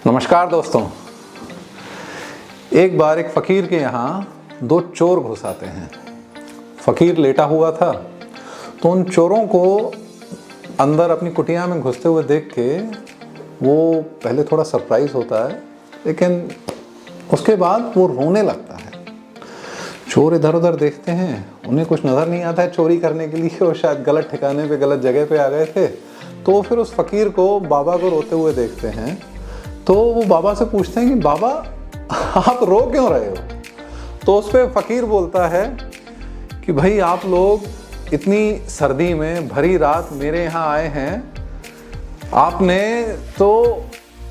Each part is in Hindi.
नमस्कार दोस्तों। एक बार एक फ़कीर के यहाँ दो चोर घुस आते हैं। फ़कीर लेटा हुआ था तो उन चोरों को अंदर अपनी कुटिया में घुसते हुए देख के वो पहले थोड़ा सरप्राइज़ होता है, लेकिन उसके बाद वो रोने लगता है। चोर इधर उधर देखते हैं, उन्हें कुछ नज़र नहीं आता है चोरी करने के लिए, और शायद गलत ठिकाने पे गलत जगह पे आ गए थे। तो फिर उस फ़कीर को, बाबा को रोते हुए देखते हैं। तो वो बाबा से पूछते हैं कि बाबा आप रो क्यों रहे हो? तो उस पर फ़कीर बोलता है कि भाई आप लोग इतनी सर्दी में भरी रात मेरे यहाँ आए हैं, आपने तो,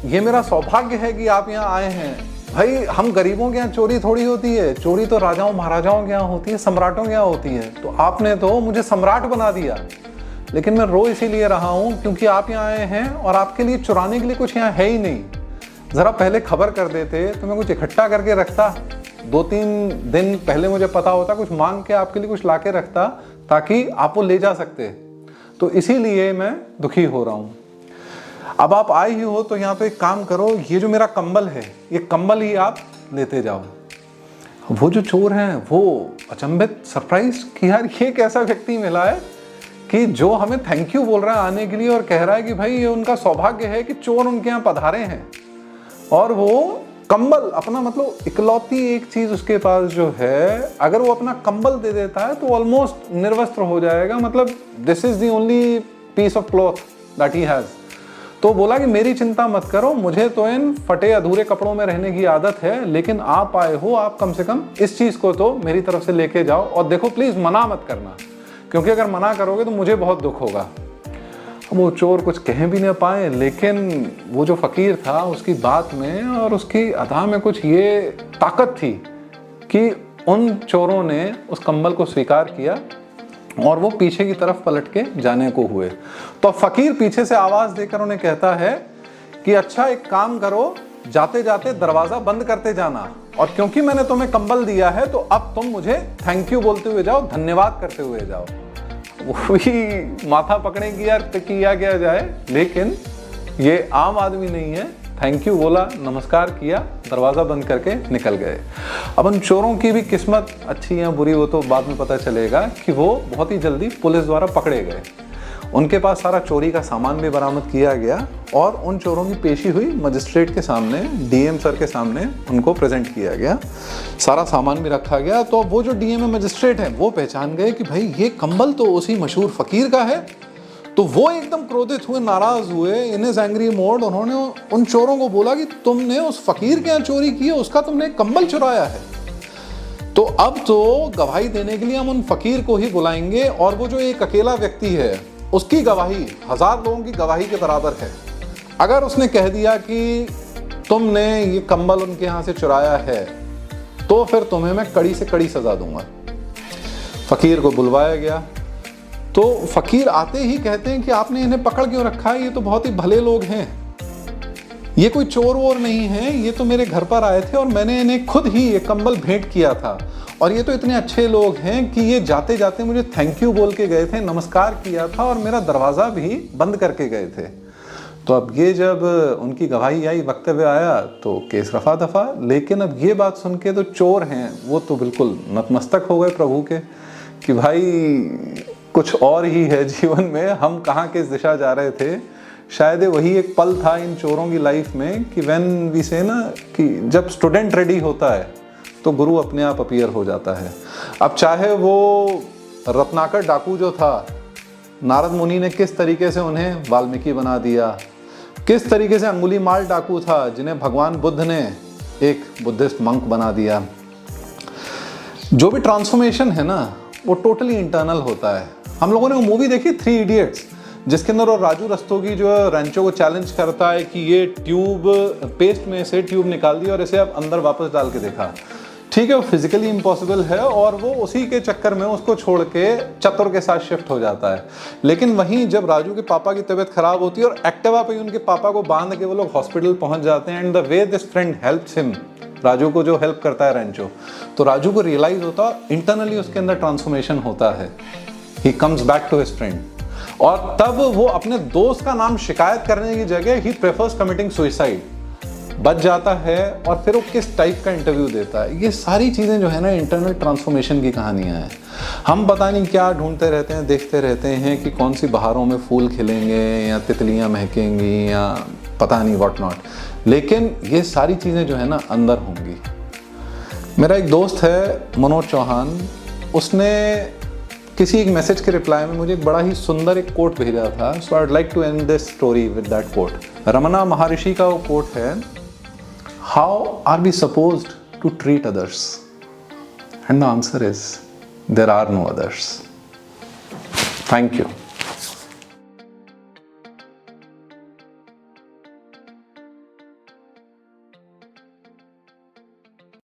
ये मेरा सौभाग्य है कि आप यहाँ आए हैं। भाई हम गरीबों के यहाँ चोरी थोड़ी होती है, चोरी तो राजाओं महाराजाओं के यहाँ होती है, सम्राटों के यहाँ होती है। तो आपने तो मुझे सम्राट बना दिया, लेकिन मैं रो इसीलिए रहा हूँ क्योंकि आप यहाँ आए हैं और आपके लिए चुराने के लिए कुछ यहाँ है ही नहीं। ज़रा पहले खबर कर देते तो मैं कुछ इकट्ठा करके रखता, 2-3 दिन पहले मुझे पता होता, कुछ मांग के आपके लिए कुछ ला के रखता ताकि आप वो ले जा सकते। तो इसीलिए मैं दुखी हो रहा हूँ। अब आप आए ही हो तो यहाँ तो एक काम करो, ये जो मेरा कंबल है, ये कंबल ही आप लेते जाओ। वो जो चोर हैं वो अचंभित, सरप्राइज कि यार ये कैसा व्यक्ति मिला है कि जो हमें थैंक यू बोल रहा है आने के लिए और कह रहा है कि भाई ये उनका सौभाग्य है कि चोर उनके यहाँ पधारे हैं। और वो कंबल, अपना मतलब इकलौती एक चीज़ उसके पास जो है, अगर वो अपना कंबल दे देता है तो ऑलमोस्ट निर्वस्त्र हो जाएगा। मतलब this is the only piece of cloth that he has. तो बोला कि मेरी चिंता मत करो, मुझे तो इन फटे अधूरे कपड़ों में रहने की आदत है, लेकिन आप आए हो, आप कम से कम इस चीज़ को तो मेरी तरफ से लेके जाओ। और देखो प्लीज़ मना मत करना, क्योंकि अगर मना करोगे तो मुझे बहुत दुख होगा। वो चोर कुछ कह भी नहीं पाए, लेकिन वो जो फ़कीर था उसकी बात में और उसकी अदा में कुछ ये ताकत थी कि उन चोरों ने उस कंबल को स्वीकार किया और वो पीछे की तरफ पलट के जाने को हुए। तो फ़कीर पीछे से आवाज़ देकर उन्हें कहता है कि अच्छा एक काम करो, जाते जाते दरवाज़ा बंद करते जाना, और क्योंकि मैंने तुम्हें कंबल दिया है तो अब तुम मुझे थैंक यू बोलते हुए जाओ, धन्यवाद करते हुए जाओ। वही माथा पकड़े कि यार किया क्या जाए, लेकिन ये आम आदमी नहीं है। थैंक यू बोला, नमस्कार किया, दरवाज़ा बंद करके निकल गए। अब उन चोरों की भी किस्मत अच्छी या बुरी वो तो बाद में पता चलेगा कि वो बहुत ही जल्दी पुलिस द्वारा पकड़े गए। उनके पास सारा चोरी का सामान भी बरामद किया गया और उन चोरों की पेशी हुई मजिस्ट्रेट के सामने, डीएम सर के सामने उनको प्रेजेंट किया गया, सारा सामान भी रखा गया। तो वो जो डीएम मजिस्ट्रेट हैं वो पहचान गए कि भाई ये कंबल तो उसी मशहूर फ़कीर का है। तो वो एकदम क्रोधित हुए, नाराज़ हुए। इन इज एंग्री मोड उन्होंने उन चोरों को बोला कि तुमने उस फ़कीर के यहाँ चोरी की है, उसका तुमने कंबल चुराया है। तो अब तो गवाही देने के लिए हम उन फ़कीर को ही बुलाएंगे, और वो जो एक अकेला व्यक्ति है उसकी गवाही 1000 लोगों की गवाही के बराबर है। अगर उसने कह दिया कि तुमने ये कंबल उनके यहाँ से चुराया है तो फिर तुम्हें मैं कड़ी से कड़ी सज़ा दूंगा। फ़कीर को बुलवाया गया। तो फ़कीर आते ही कहते हैं कि आपने इन्हें पकड़ क्यों रखा है, ये तो बहुत ही भले लोग हैं, ये कोई चोर वोर नहीं है, ये तो मेरे घर पर आए थे और मैंने इन्हें खुद ही ये कंबल भेंट किया था, और ये तो इतने अच्छे लोग हैं कि ये जाते जाते मुझे थैंक यू बोल के गए थे, नमस्कार किया था और मेरा दरवाज़ा भी बंद करके गए थे। तो अब ये जब उनकी गवाही आई, वक्तव्य आया, तो केस रफा दफा। लेकिन अब ये बात सुन के तो चोर हैं वो तो बिल्कुल नतमस्तक हो गए प्रभु के कि भाई कुछ और ही है जीवन में, हम कहाँ किस दिशा जा रहे थे। शायद वही एक पल था इन चोरों की लाइफ में कि व्हेन वी से ना कि जब स्टूडेंट रेडी होता है तो गुरु अपने आप अपीयर हो जाता है। अब चाहे वो रत्नाकर डाकू जो था, नारद मुनि ने किस तरीके से उन्हें वाल्मीकि बना दिया, किस तरीके से अंगुलीमाल डाकू था जिन्हें भगवान बुद्ध ने एक बुद्धिस्ट मंक बना दिया। जो भी ट्रांसफॉर्मेशन है ना वो टोटली इंटरनल होता है। हम लोगों ने वो मूवी देखी 3 इडियट्स, जिसके अंदर और राजू रस्तोगी जो रेंचो को चैलेंज करता है कि ये ट्यूब, पेस्ट में से ट्यूब निकाल दी और इसे अब अंदर वापस डाल के देखा। ठीक है, वो फिजिकली इम्पॉसिबल है और वो उसी के चक्कर में उसको छोड़ के चतुर के साथ शिफ्ट हो जाता है। लेकिन वहीं जब राजू के पापा की तबीयत खराब होती है और एक्टिवा पे उनके पापा को बांध के वो लोग हॉस्पिटल पहुंच जाते हैं, and the way this friend helps him, Raju को जो हेल्प करता है रेंचो, तो राजू को रियलाइज होता है इंटरनली उसके अंदर ट्रांसफॉर्मेशन होता है। He comes back to his friend, और तब वो अपने दोस्त का नाम शिकायत करने की जगह ही प्रेफर्स कमिटिंग सुइसाइड। बच जाता है और फिर वो किस टाइप का इंटरव्यू देता है। ये सारी चीज़ें जो है ना इंटरनल ट्रांसफॉर्मेशन की कहानियाँ हैं। हम पता नहीं क्या ढूंढते रहते हैं, देखते रहते हैं कि कौन सी बहारों में फूल खिलेंगे या तितलियाँ महकेंगी या पता नहीं व्हाट नॉट, लेकिन ये सारी चीज़ें जो है ना अंदर होंगी। मेरा एक दोस्त है मनोज चौहान, उसने किसी एक मैसेज के रिप्लाई में मुझे एक बड़ा ही सुंदर एक कोट भेजा था। So I would like to end this story with that quote. Ramana Maharshi का वो कोट है, how are we supposed to treat others, and the answer is there are no others. Thank you.